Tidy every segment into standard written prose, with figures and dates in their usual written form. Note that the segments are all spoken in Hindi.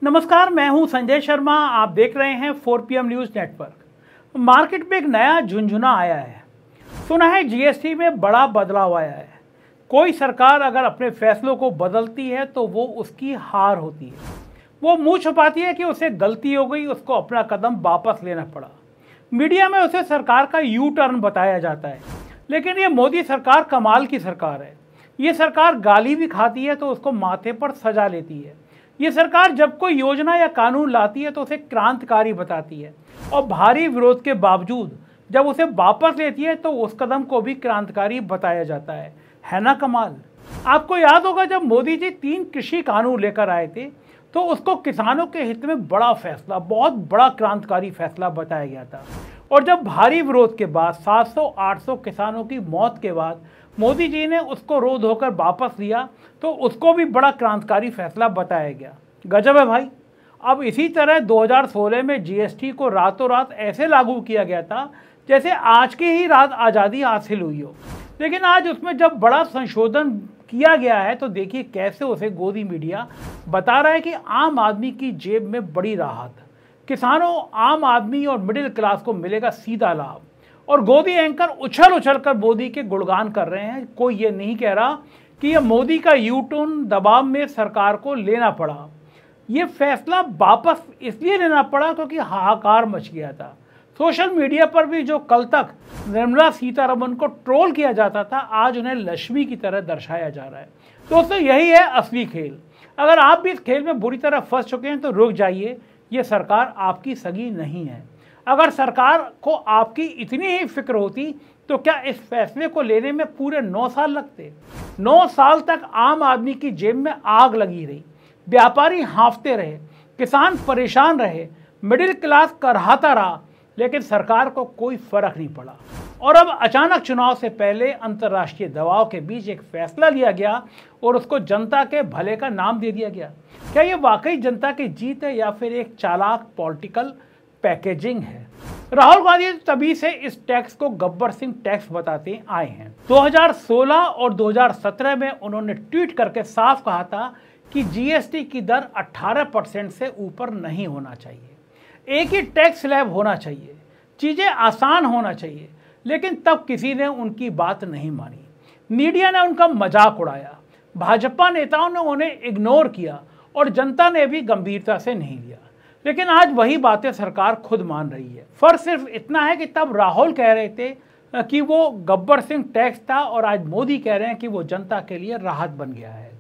नमस्कार, मैं हूं संजय शर्मा। आप देख रहे हैं 4PM न्यूज़ नेटवर्क। मार्केट में एक नया झुंझुना आया है। सुना है जीएसटी में बड़ा बदलाव आया है। कोई सरकार अगर अपने फैसलों को बदलती है तो वो उसकी हार होती है। वो मुंह छुपाती है कि उसे गलती हो गई, उसको अपना कदम वापस लेना पड़ा। मीडिया में उसे सरकार का यू टर्न बताया जाता है। लेकिन ये मोदी सरकार कमाल की सरकार है। ये सरकार गाली भी खाती है तो उसको माथे पर सजा लेती है। ये सरकार जब कोई योजना या कानून लाती है तो उसे क्रांतिकारी बताती है, और भारी विरोध के बावजूद जब उसे वापस लेती है तो उस कदम को भी क्रांतिकारी बताया जाता है ना कमाल। आपको याद होगा जब मोदी जी 3 कृषि कानून लेकर आए थे तो उसको किसानों के हित में बड़ा फैसला, बहुत बड़ा क्रांतिकारी फैसला बताया गया था। और जब भारी विरोध के बाद 700-800 किसानों की मौत के बाद मोदी जी ने उसको रो धोकर वापस लिया तो उसको भी बड़ा क्रांतिकारी फैसला बताया गया। गजब है भाई। अब इसी तरह 2016 में जीएसटी को रातों रात ऐसे लागू किया गया था जैसे आज की ही रात आज़ादी हासिल हुई हो। लेकिन आज उसमें जब बड़ा संशोधन किया गया है तो देखिए कैसे उसे गोदी मीडिया बता रहा है कि आम आदमी की जेब में बड़ी राहत, किसानों, आम आदमी और मिडिल क्लास को मिलेगा सीधा लाभ। और गोदी एंकर उछल उछल कर मोदी के गुणगान कर रहे हैं। कोई ये नहीं कह रहा कि ये मोदी का यू टर्न दबाव में सरकार को लेना पड़ा। ये फैसला वापस इसलिए लेना पड़ा क्योंकि हाहाकार मच गया था। सोशल मीडिया पर भी जो कल तक निर्मला सीतारमण को ट्रोल किया जाता था, आज उन्हें लक्ष्मी की तरह दर्शाया जा रहा है। दोस्तों, यही है असली खेल। अगर आप भी इस खेल में बुरी तरह फंस चुके हैं तो रुक जाइए। ये सरकार आपकी सगी नहीं है। अगर सरकार को आपकी इतनी ही फिक्र होती तो क्या इस फैसले को लेने में पूरे 9 साल लगते। 9 साल तक आम आदमी की जेब में आग लगी रही, व्यापारी हांफते रहे, किसान परेशान रहे, मिडिल क्लास करहाता रहा, लेकिन सरकार को कोई फर्क नहीं पड़ा। और अब अचानक चुनाव से पहले अंतर्राष्ट्रीय दबाव के बीच एक फैसला लिया गया और उसको जनता के भले का नाम दे दिया गया। क्या ये वाकई जनता की जीत है या फिर एक चालाक पॉलिटिकल पैकेजिंग है? राहुल गांधी तभी से इस टैक्स को गब्बर सिंह टैक्स बताते आए हैं। 2016 और 2017 में उन्होंने ट्वीट करके साफ कहा था कि जीएसटी की दर 18% से ऊपर नहीं होना चाहिए। एक ही टैक्स स्लैब होना चाहिए, चीजें आसान होना चाहिए। लेकिन तब किसी ने उनकी बात नहीं मानी। मीडिया ने उनका मजाक उड़ाया, भाजपा नेताओं ने उन्हें इग्नोर किया और जनता ने भी गंभीरता से नहीं लिया। लेकिन आज वही बातें सरकार खुद मान रही है। फर्क सिर्फ इतना है कि तब राहुल कह रहे थे कि वो गब्बर सिंह टैक्स था और आज मोदी कह रहे हैं कि वो जनता के लिए राहत बन गया है।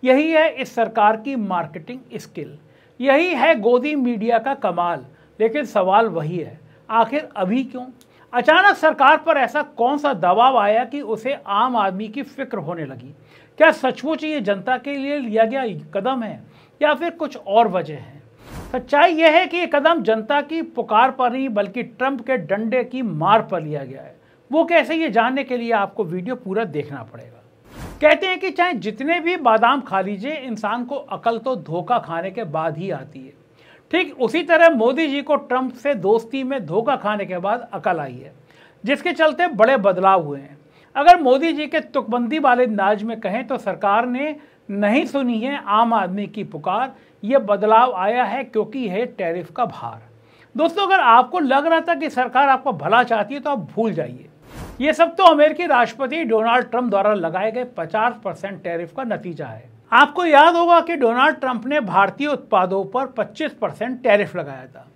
यही है इस सरकार की मार्केटिंग स्किल, यही है गोदी मीडिया का कमाल। लेकिन सवाल वही है, आखिर अभी क्यों? अचानक सरकार पर ऐसा कौन सा दबाव आया कि उसे आम आदमी की फिक्र होने लगी? क्या सचमुच ये जनता के लिए लिया गया कदम है या फिर कुछ और वजह है? सच्चाई यह है कि ये कदम जनता की पुकार पर नहीं बल्कि ट्रंप के डंडे की मार पर लिया गया है। वो कैसे, ये जानने के लिए आपको वीडियो पूरा देखना पड़ेगा। कहते हैं कि चाहे जितने भी बादाम खा लीजिए, इंसान को अकल तो धोखा खाने के बाद ही आती है। ठीक उसी तरह मोदी जी को ट्रंप से दोस्ती में धोखा खाने के बाद अकल आई है, जिसके चलते बड़े बदलाव हुए हैं। अगर मोदी जी के तुकबंदी वाले अंदाज में कहें तो सरकार ने नहीं सुनी है आम आदमी की पुकार। ये बदलाव आया है क्योंकि है टैरिफ का भार। दोस्तों, अगर आपको लग रहा था कि सरकार आपका भला चाहती है तो आप भूल जाइए। ये सब तो अमेरिकी राष्ट्रपति डोनाल्ड ट्रंप द्वारा लगाए गए 50% टैरिफ का नतीजा है। आपको याद होगा कि डोनाल्ड ट्रंप ने भारतीय उत्पादों पर 25% टैरिफ लगाया था।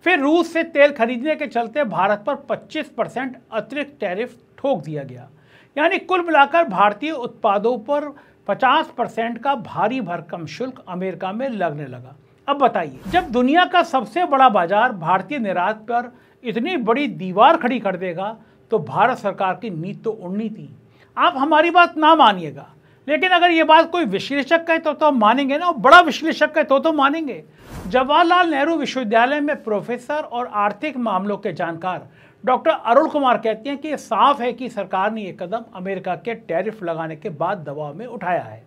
फिर रूस से तेल खरीदने के चलते भारत पर 25% अतिरिक्त टैरिफ ठोक दिया गया। यानी कुल मिलाकर भारतीय उत्पादों पर 50% का भारी भरकम शुल्क अमेरिका में लगने लगा। अब बताइए, जब दुनिया का सबसे बड़ा बाजार भारतीय निर्यात पर इतनी बड़ी दीवार खड़ी कर देगा तो भारत सरकार की नींद तो उड़नी थी। आप हमारी बात ना मानिएगा, लेकिन अगर ये बात कोई विश्लेषक कहे तो हम मानेंगे ना, बड़ा विश्लेषक कहे तो मानेंगे। जवाहरलाल नेहरू विश्वविद्यालय में प्रोफेसर और आर्थिक मामलों के जानकार डॉक्टर अरुण कुमार कहते हैं कि ये साफ है कि सरकार ने ये कदम अमेरिका के टैरिफ लगाने के बाद दबाव में उठाया है।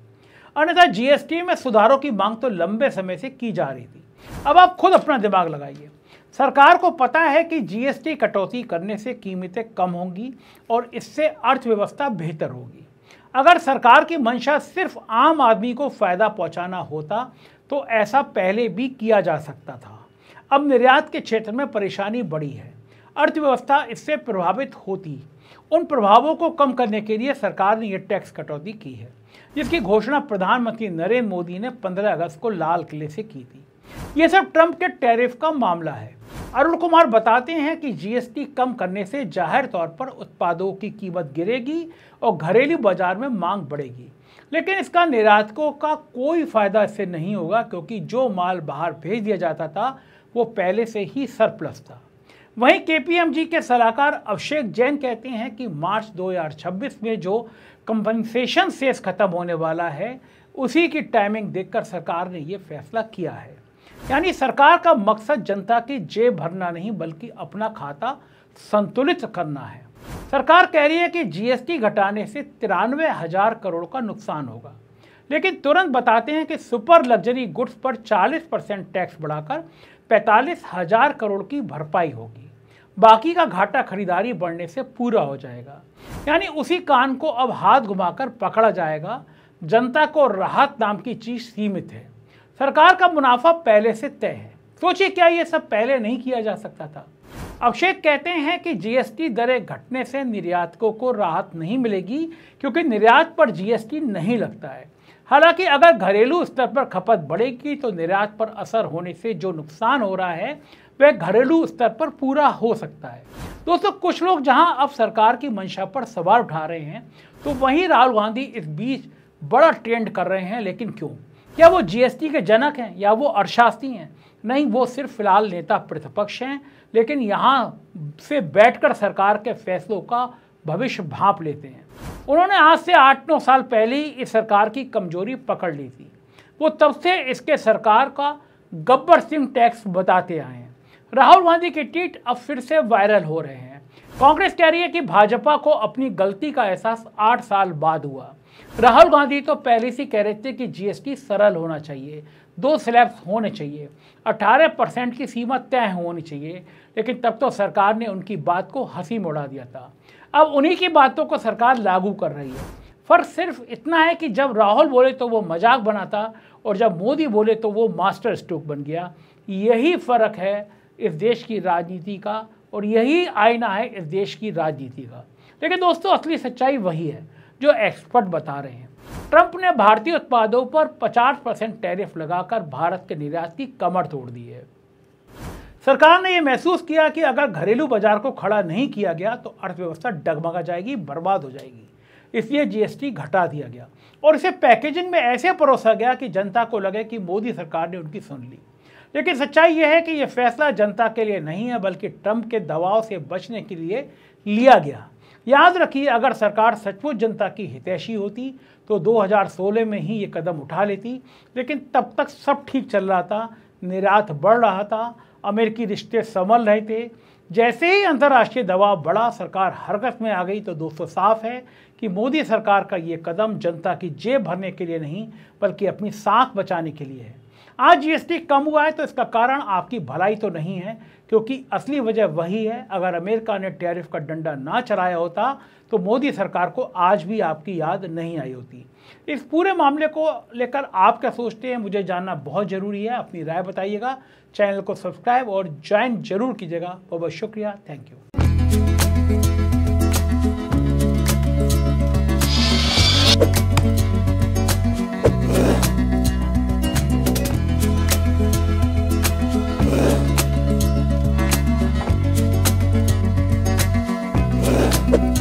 अन्यथा जीएसटी में सुधारों की मांग तो लंबे समय से की जा रही थी। अब आप खुद अपना दिमाग लगाइए। सरकार को पता है कि जीएसटी कटौती करने से कीमतें कम होंगी और इससे अर्थव्यवस्था बेहतर होगी। अगर सरकार की मंशा सिर्फ आम आदमी को फायदा पहुंचाना होता तो ऐसा पहले भी किया जा सकता था। अब निर्यात के क्षेत्र में परेशानी बढ़ी है, अर्थव्यवस्था इससे प्रभावित होती। उन प्रभावों को कम करने के लिए सरकार ने यह टैक्स कटौती की है, जिसकी घोषणा प्रधानमंत्री नरेंद्र मोदी ने 15 अगस्त को लाल किले से की थी। यह सब ट्रंप के टैरिफ का मामला है। अरुण कुमार बताते हैं कि जीएसटी कम करने से जाहिर तौर पर उत्पादों की कीमत गिरेगी और घरेलू बाजार में मांग बढ़ेगी, लेकिन इसका निर्यातकों का कोई फायदा इससे नहीं होगा, क्योंकि जो माल बाहर भेज दिया जाता था वो पहले से ही सरप्लस था। वहीं केपीएमजी के सलाहकार अभिषेक जैन कहते हैं कि मार्च 2026 में जो कंपनसेशन सेस खत्म होने वाला है, उसी की टाइमिंग देखकर सरकार ने ये फैसला किया है। यानी सरकार का मकसद जनता की जेब भरना नहीं, बल्कि अपना खाता संतुलित करना है। सरकार कह रही है कि जीएसटी घटाने से 93,000 करोड़ का नुकसान होगा, लेकिन तुरंत बताते हैं कि सुपर लग्जरी गुड्स पर 40% टैक्स बढ़ाकर 45,000 करोड़ की भरपाई होगी। बाकी का घाटा खरीदारी बढ़ने से पूरा हो जाएगा। यानी उसी कान को अब हाथ घुमाकर पकड़ा जाएगा। जनता को राहत नाम की चीज सीमित है। सरकार का मुनाफा पहले से तय है। सोचिए, क्या ये सब पहले नहीं किया जा सकता था? अभिषेक कहते हैं कि जीएसटी दरें घटने से निर्यातकों को राहत नहीं मिलेगी, क्योंकि निर्यात पर जीएसटी नहीं लगता है। हालांकि अगर घरेलू स्तर पर खपत बढ़ेगी तो निर्यात पर असर होने से जो नुकसान हो रहा है वह घरेलू स्तर पर पूरा हो सकता है। दोस्तों, कुछ लोग जहां अब सरकार की मंशा पर सवाल उठा रहे हैं, तो वहीं राहुल गांधी इस बीच बड़ा ट्रेंड कर रहे हैं। लेकिन क्यों? क्या वो जीएसटी के जनक हैं या वो अर्थशास्त्री हैं? नहीं, वो सिर्फ फिलहाल नेता प्रतिपक्ष हैं, लेकिन यहाँ से बैठकर सरकार के फैसलों का भविष्य भांप लेते हैं। उन्होंने आज से 8-9 साल पहले ही इस सरकार की कमजोरी पकड़ ली थी। वो तब से इसके सरकार का गब्बर सिंह टैक्स बताते आए हैं। राहुल गांधी के ट्वीट अब फिर से वायरल हो रहे हैं। कांग्रेस कह रही है कि भाजपा को अपनी गलती का एहसास 8 साल बाद हुआ। राहुल गांधी तो पहले से कह रहे थे कि जीएसटी सरल होना चाहिए, 2 स्लैब्स होने चाहिए, 18% की सीमा तय होनी चाहिए, लेकिन तब तो सरकार ने उनकी बात को हंसी में उड़ा दिया था। अब उन्हीं की बातों को सरकार लागू कर रही है। फर्क सिर्फ इतना है कि जब राहुल बोले तो वो मजाक बनाता, और जब मोदी बोले तो वो मास्टर स्ट्रोक बन गया। यही फर्क है इस देश की राजनीति का, और यही आईना है इस देश की राजनीति का। लेकिन दोस्तों, असली सच्चाई वही है जो एक्सपर्ट बता रहे हैं। ट्रंप ने भारतीय उत्पादों पर 50% टैरिफ लगाकर भारत के निर्यात की कमर तोड़ दी है। सरकार ने यह महसूस किया कि अगर घरेलू बाजार को खड़ा नहीं किया गया तो अर्थव्यवस्था डगमगा जाएगी, बर्बाद हो जाएगी। इसलिए जीएसटी घटा दिया गया और इसे पैकेजिंग में ऐसे परोसा गया कि जनता को लगे कि मोदी सरकार ने उनकी सुन ली। लेकिन सच्चाई यह है कि यह फैसला जनता के लिए नहीं है, बल्कि ट्रंप के दबाव से बचने के लिए लिया गया। याद रखिए, अगर सरकार सचमुच जनता की हितैषी होती तो 2016 में ही ये कदम उठा लेती, लेकिन तब तक सब ठीक चल रहा था, निर्यात बढ़ रहा था, अमेरिकी रिश्ते संभल रहे थे। जैसे ही अंतर्राष्ट्रीय दबाव बढ़ा, सरकार हरकत में आ गई। तो दोस्तों, साफ है कि मोदी सरकार का ये कदम जनता की जेब भरने के लिए नहीं, बल्कि अपनी साख बचाने के लिए है। आज जीएसटी कम हुआ है तो इसका कारण आपकी भलाई तो नहीं है, क्योंकि असली वजह वही है। अगर अमेरिका ने टैरिफ का डंडा ना चलाया होता तो मोदी सरकार को आज भी आपकी याद नहीं आई होती। इस पूरे मामले को लेकर आप क्या सोचते हैं, मुझे जानना बहुत ज़रूरी है। अपनी राय बताइएगा। चैनल को सब्सक्राइब और ज्वाइन जरूर कीजिएगा। बहुत बहुत शुक्रिया। Thank you. you